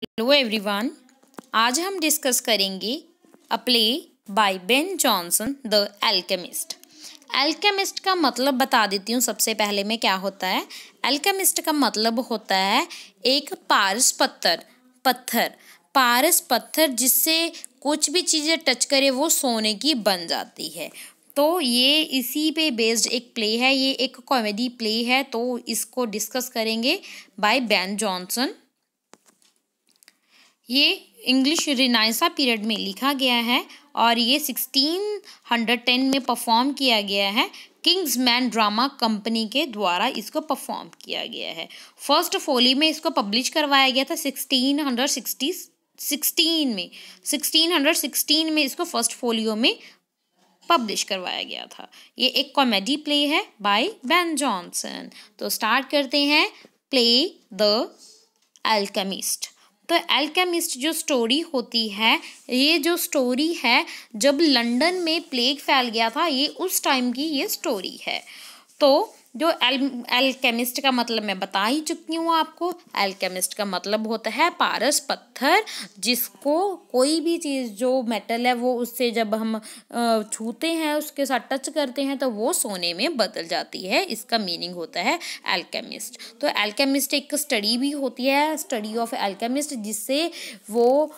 Hello everyone. आज हम discuss करेंगे अ play by Ben Jonson the alchemist. Alchemist का मतलब बता देती हूँ सबसे पहले में क्या होता है। एल्केमिस्ट का मतलब होता है एक पारस पत्थर जिससे कुछ भी चीज़ें टच करे वो सोने की बन जाती है। तो ये इसी पे बेस्ड एक प्ले है, ये एक कॉमेडी प्ले है, तो इसको डिस्कस करेंगे बाय बेन जॉनसन। ये इंग्लिश रिनाइसा पीरियड में लिखा गया है और ये 1610 में परफॉर्म किया गया है। किंग्समैन ड्रामा कंपनी के द्वारा इसको परफॉर्म किया गया है। फर्स्ट फोली में इसको पब्लिश करवाया गया था 1616 में इसको फर्स्ट फोलियो में पब्लिश करवाया गया था। ये एक कॉमेडी प्ले है बाय बेन जॉनसन। तो स्टार्ट करते हैं प्ले द एल्केमिस्ट। तो एल्केमिस्ट जो स्टोरी होती है, ये जो स्टोरी है जब लंदन में प्लेग फैल गया था, ये उस टाइम की ये स्टोरी है। तो जो एल्केमिस्ट का मतलब मैं बता ही चुकी हूँ आपको। एल्केमिस्ट का मतलब होता है पारस पत्थर, जिसको कोई भी चीज़ जो मेटल है वो उससे जब हम छूते हैं, उसके साथ टच करते हैं तो वो सोने में बदल जाती है। इसका मीनिंग होता है एल्केमिस्ट। तो एल्केमिस्ट एक स्टडी भी होती है, स्टडी ऑफ एल्केमिस्ट, जिससे वो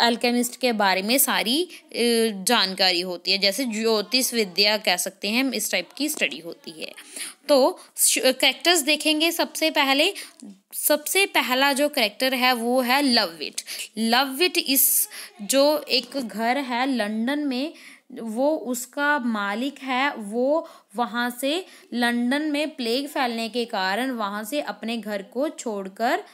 एल्केमिस्ट के बारे में सारी जानकारी होती है, जैसे ज्योतिष विद्या कह सकते हैं, इस टाइप की स्टडी होती है। तो कैरेक्टर्स देखेंगे। सबसे पहला जो कैरेक्टर है वो है लवविट। इस जो एक घर है लंदन में, वो उसका मालिक है, वो वहाँ से लंदन में प्लेग फैलने के कारण वहाँ से अपने घर को छोड़कर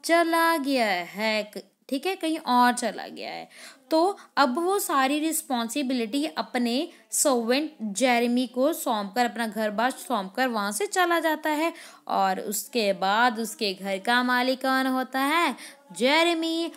चला गया है, ठीक है, कहीं और चला गया है। तो अब वो सारी रिस्पॉन्सिबिलिटी अपने सर्वेंट जेरेमी को सौंपकर, अपना घर बार सौंपकर वहाँ से चला जाता है। और उसके बाद उसके घर का मालिक कौन होता है? जेरेमी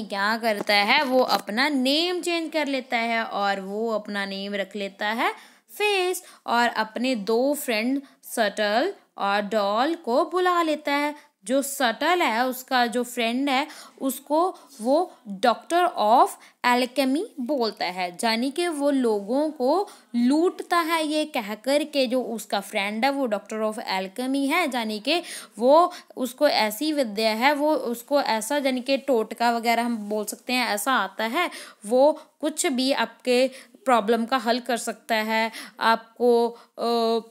क्या करता है? वो अपना नेम चेंज कर लेता है और वो अपना नेम रख लेता है फेस, और अपने 2 फ्रेंड सटल और डॉल को बुला लेता है। जो सटल है, उसका जो फ्रेंड है, उसको वो डॉक्टर ऑफ एल्केमी बोलता है, यानी कि वो लोगों को लूटता है ये कहकर के जो उसका फ्रेंड है वो डॉक्टर ऑफ एल्केमी है, यानी कि वो उसको ऐसी विद्या है, वो उसको ऐसा, यानी कि टोटका वगैरह हम बोल सकते हैं, ऐसा आता है। वो कुछ भी आपके प्रॉब्लम का हल कर सकता है, आपको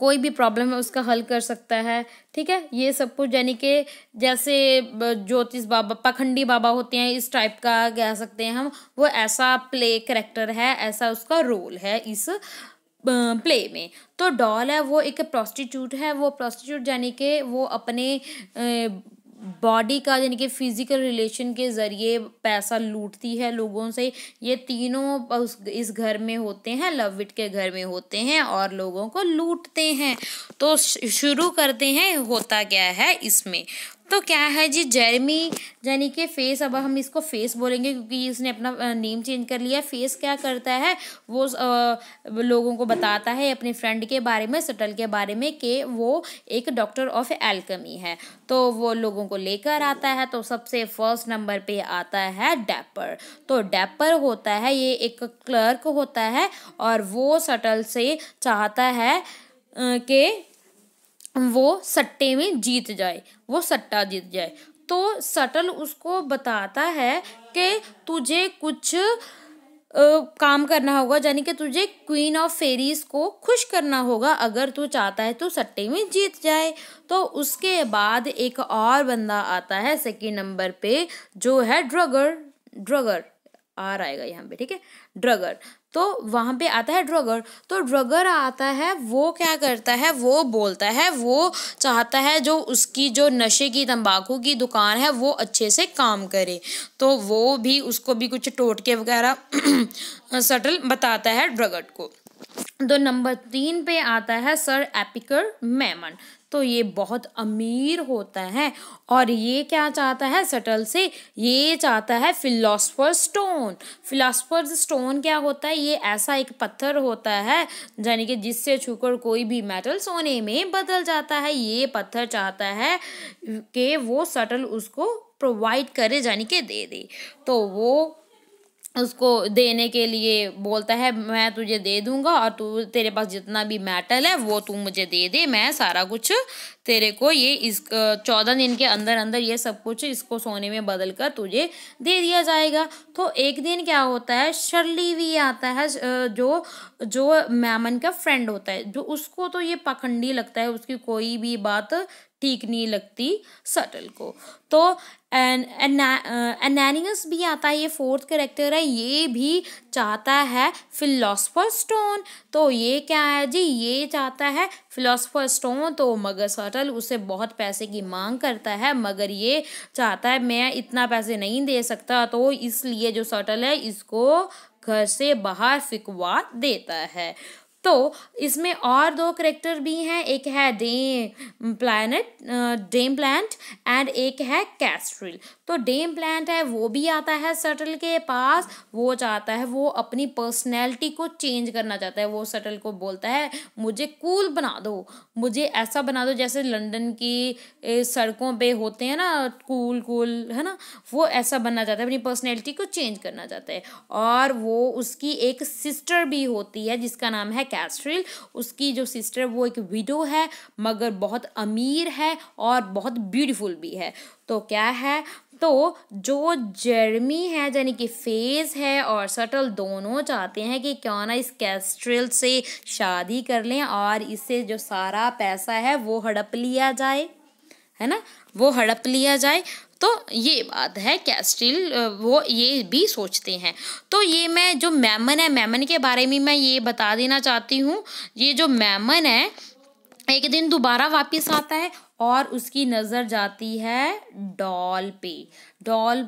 कोई भी प्रॉब्लम है उसका हल कर सकता है, ठीक है। ये सब कुछ, यानी कि जैसे ज्योतिष बाबा, पाखंडी बाबा होते हैं, इस टाइप का कह सकते हैं हम। वो ऐसा प्ले कैरेक्टर है, ऐसा उसका रोल है इस प्ले में। तो डॉल है, वो एक प्रोस्टिट्यूट है। वो प्रोस्टिट्यूट यानी कि वो अपने बॉडी का, यानी कि फिजिकल रिलेशन के ज़रिए पैसा लूटती है लोगों से। ये तीनों इस घर में होते हैं, लवविट के घर में होते हैं और लोगों को लूटते हैं। तो शुरू करते हैं, होता क्या है इसमें। तो क्या है जी, जेरेमी यानी कि फेस, अब हम इसको फेस बोलेंगे क्योंकि इसने अपना नेम चेंज कर लिया। फेस क्या करता है, वो लोगों को बताता है अपने फ्रेंड के बारे में, सटल के बारे में, कि वो एक डॉक्टर ऑफ एल्केमी है। तो वो लोगों को लेकर आता है। तो सबसे फर्स्ट नंबर पे आता है डैपर। तो डैपर होता है, ये एक क्लर्क होता है और वो सटल से चाहता है कि वो सट्टे में जीत जाए, वो सट्टा जीत जाए। तो सटल उसको बताता है कि तुझे कुछ काम करना होगा, यानी कि तुझे क्वीन ऑफ फेरीज को खुश करना होगा अगर तू चाहता है तो सट्टे में जीत जाए। तो उसके बाद एक और बंदा आता है सेकंड नंबर पे, जो है ड्रगर आ आएगा यहाँ पे, ठीक है, ड्रगर। तो वहाँ पे आता है ड्रगर। तो ड्रगर आता है, वो क्या करता है, वो बोलता है, वो चाहता है जो उसकी जो नशे की, तंबाकू की दुकान है, वो अच्छे से काम करे। तो वो भी, उसको भी कुछ टोटके वगैरह सटल बताता है ड्रगर को। तो नंबर 3 पे आता है सर एपिकर मेमन। तो ये बहुत अमीर होता है। और ये क्या चाहता है सटल से, ये चाहता है फिलोसफर्स स्टोन। फिलोसफर्स स्टोन क्या होता है, ये ऐसा एक पत्थर होता है यानी कि जिससे छूकर कोई भी मेटल सोने में बदल जाता है। ये पत्थर चाहता है कि वो सटल उसको प्रोवाइड करे यानी कि दे दे। तो वो उसको देने के लिए बोलता है मैं तुझे दे दूंगा और तू तेरे पास जितना भी मेटल है वो तू मुझे दे दे, मैं सारा कुछ तेरे को ये इस 14 दिन के अंदर अंदर ये सब कुछ इसको सोने में बदल कर तुझे दे दिया जाएगा। तो एक दिन क्या होता है, शर्ली भी आता है जो जो मैमन का फ्रेंड होता है, जो उसको तो ये पाखंडी लगता है, उसकी कोई भी बात ठीक नहीं लगती सटल को। तो एनानियस भी आता है, ये फोर्थ कैरेक्टर है, ये भी चाहता है फिलोसफर स्टोन। तो ये क्या है जी, ये चाहता है फिलोसफर स्टोन। तो मगर सटल उससे बहुत पैसे की मांग करता है, मगर ये चाहता है मैं इतना पैसे नहीं दे सकता, तो इसलिए जो सटल है इसको घर से बाहर फिकवा देता है। तो इसमें और दो करेक्टर भी हैं, एक है डेम प्लांट एंड एक है कैस्ट्रिल। तो डेम प्लांट है वो भी आता है सटल के पास, वो चाहता है, वो अपनी पर्सनैलिटी को चेंज करना चाहता है। वो सटल को बोलता है मुझे कूल बना दो, मुझे ऐसा बना दो जैसे लंदन की सड़कों पे होते हैं ना कूल कूल, है ना, वो ऐसा बनना चाहता है, अपनी पर्सनैलिटी को चेंज करना चाहता है। और वो उसकी एक सिस्टर भी होती है जिसका नाम है कैस्ट्रिल। उसकी जो सिस्टर वो एक विडो है मगर बहुत अमीर है और बहुत ब्यूटीफुल भी है। तो क्या है, तो जो जेरमी है यानी कि फेज है और सटल दोनों चाहते हैं कि क्यों ना इस कैस्ट्रिल से शादी कर लें और इससे जो सारा पैसा है वो हड़प लिया जाए, है ना, वो हड़प लिया जाए। तो ये बात है, कैस्ट्रिल वो ये भी सोचते हैं। तो ये मैं जो मैमन है, मैमन के बारे में मैं ये बता देना चाहती हूँ। ये जो मैमन है एक दिन दोबारा वापस आता है और उसकी नज़र जाती है डॉल पे। डॉल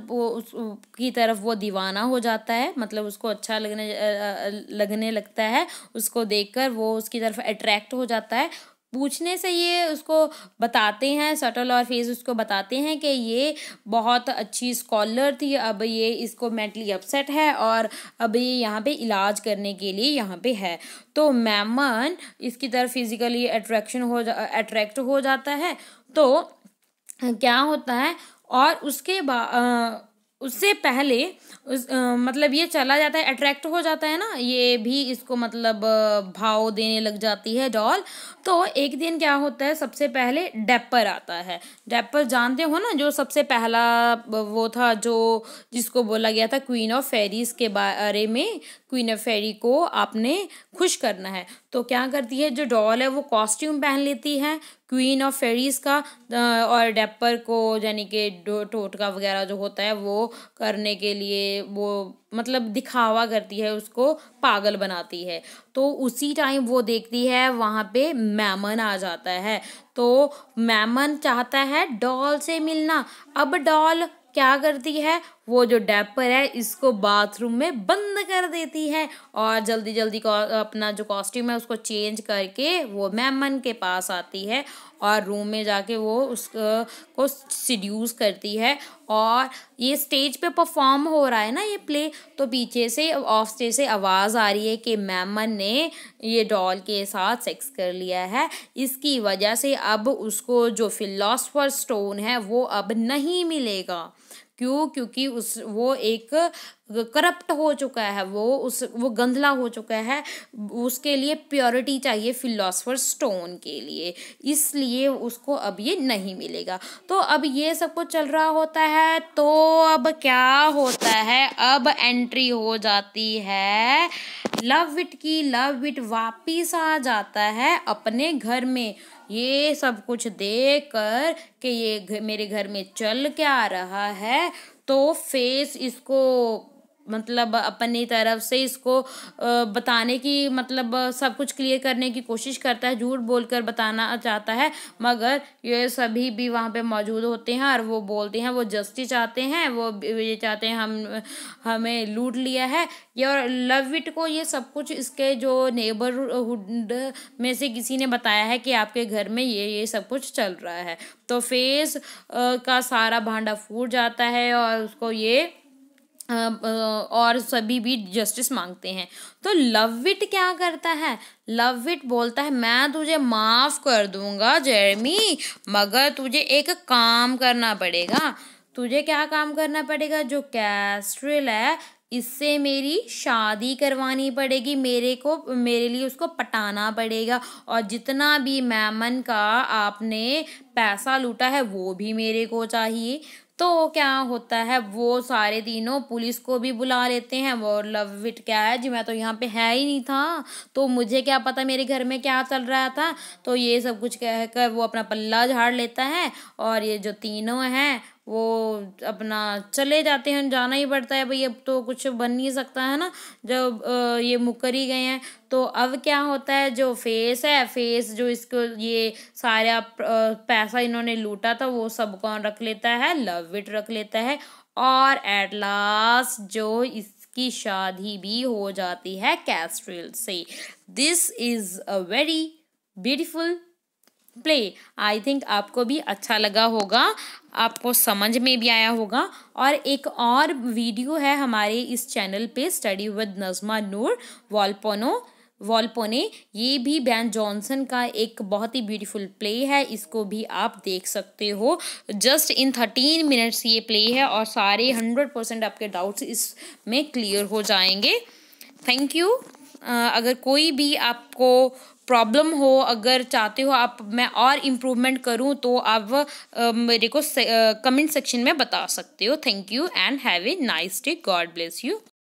की तरफ वो दीवाना हो जाता है, मतलब उसको अच्छा लगने लगता है, उसको देखकर वो उसकी तरफ अट्रैक्ट हो जाता है। पूछने से ये उसको बताते हैं, सटल और फेज उसको बताते हैं कि ये बहुत अच्छी स्कॉलर थी, अब ये इसको मेंटली अपसेट है और अब ये यहाँ पे इलाज करने के लिए यहाँ पे है। तो मैमन इसकी तरफ फिजिकली अट्रैक्ट हो जाता है। तो क्या होता है, और उसके बाद उससे पहले मतलब ये चला जाता है, अट्रैक्ट हो जाता है ना, ये भी इसको मतलब भाव देने लग जाती है डॉल। तो एक दिन क्या होता है, सबसे पहले डेपर आता है। डेपर जानते हो ना, जो सबसे पहला वो था जो जिसको बोला गया था क्वीन ऑफ फेरीज के बारे में, क्वीन ऑफ फेरी को आपने खुश करना है। तो क्या करती है, जो डॉल है वो कॉस्ट्यूम पहन लेती है क्वीन ऑफ फेरीज का और डेपर को यानी कि टोटका वगैरह जो होता है वो करने के लिए वो मतलब दिखावा करती है, उसको पागल बनाती है। तो उसी टाइम वो देखती है वहाँ पे मैमन आ जाता है। तो मैमन चाहता है डॉल से मिलना। अब डॉल क्या करती है, वो जो डेपर है इसको बाथरूम में बंद कर देती है और जल्दी जल्दी अपना जो कॉस्ट्यूम है उसको चेंज करके वो मैमन के पास आती है और रूम में जाके वो उसको सिड्यूस करती है। और ये स्टेज पे परफॉर्म हो रहा है ना ये प्ले, तो पीछे से ऑफ स्टेज से आवाज़ आ रही है कि मैमन ने ये डॉल के साथ सेक्स कर लिया है। इसकी वजह से अब उसको जो फिलोसफर स्टोन है वो अब नहीं मिलेगा। क्यों? क्योंकि वो एक करप्ट हो चुका है, वो गंधला हो चुका है, उसके लिए प्योरिटी चाहिए फिलोसफर स्टोन के लिए, इसलिए उसको अब ये नहीं मिलेगा। तो अब ये सब कुछ चल रहा होता है। तो अब क्या होता है, अब एंट्री हो जाती है लवविट की। लवविट वापिस आ जाता है अपने घर में, ये सब कुछ देख कर कि ये मेरे घर में चल क्या रहा है। तो फेस इसको मतलब अपनी तरफ से इसको बताने की मतलब सब कुछ क्लियर करने की कोशिश करता है, झूठ बोलकर बताना चाहता है, मगर ये सभी भी वहाँ पे मौजूद होते हैं और वो बोलते हैं वो जस्टिस चाहते हैं, वो ये चाहते हैं हमें लूट लिया है। ये और लविट को ये सब कुछ इसके जो नेबरहुड में से किसी ने बताया है कि आपके घर में ये सब कुछ चल रहा है। तो फेस का सारा भांडा फूट जाता है और उसको ये और सभी भी जस्टिस मांगते हैं। तो लविट क्या करता है, लविट बोलता है मैं तुझे माफ कर दूंगा जेरेमी, मगर तुझे एक काम करना पड़ेगा। तुझे क्या काम करना पड़ेगा, जो कैस्ट्रेल है इससे मेरी शादी करवानी पड़ेगी, मेरे लिए उसको पटाना पड़ेगा, और जितना भी मैमन का आपने पैसा लूटा है वो भी मेरे को चाहिए। तो क्या होता है, वो सारे तीनों पुलिस को भी बुला लेते हैं। वो लविट क्या है जी, मैं तो यहाँ पे है ही नहीं था, तो मुझे क्या पता मेरे घर में क्या चल रहा था। तो ये सब कुछ कहकर वो अपना पल्ला झाड़ लेता है और ये जो तीनों हैं वो अपना चले जाते हैं। जाना ही पड़ता है भाई, अब तो कुछ बन नहीं सकता है ना, जब ये मुकर ही गए हैं। तो अब क्या होता है, जो फेस है, फेस जो इसको ये सारा पैसा इन्होंने लूटा था वो सब कौन रख लेता है, लविट रख लेता है। और एट लास्ट जो इसकी शादी भी हो जाती है कैस्ट्रेल से। This is a very beautiful play. I think आपको भी अच्छा लगा होगा, आपको समझ में भी आया होगा। और एक और वीडियो है हमारे इस चैनल पे, स्टडी विद नज़मा नूर वॉल्पोने, ये भी बेन जॉनसन का एक बहुत ही ब्यूटीफुल प्ले है, इसको भी आप देख सकते हो। जस्ट इन 13 मिनट्स ये प्ले है और सारे 100% आपके डाउट्स इसमें क्लियर हो जाएंगे। Thank you. अगर कोई भी आपको प्रॉब्लम हो, अगर चाहते हो आप मैं और इम्प्रूवमेंट करूं, तो आप मेरे को कमेंट सेक्शन में बता सकते हो। Thank you and have a nice day. God bless you.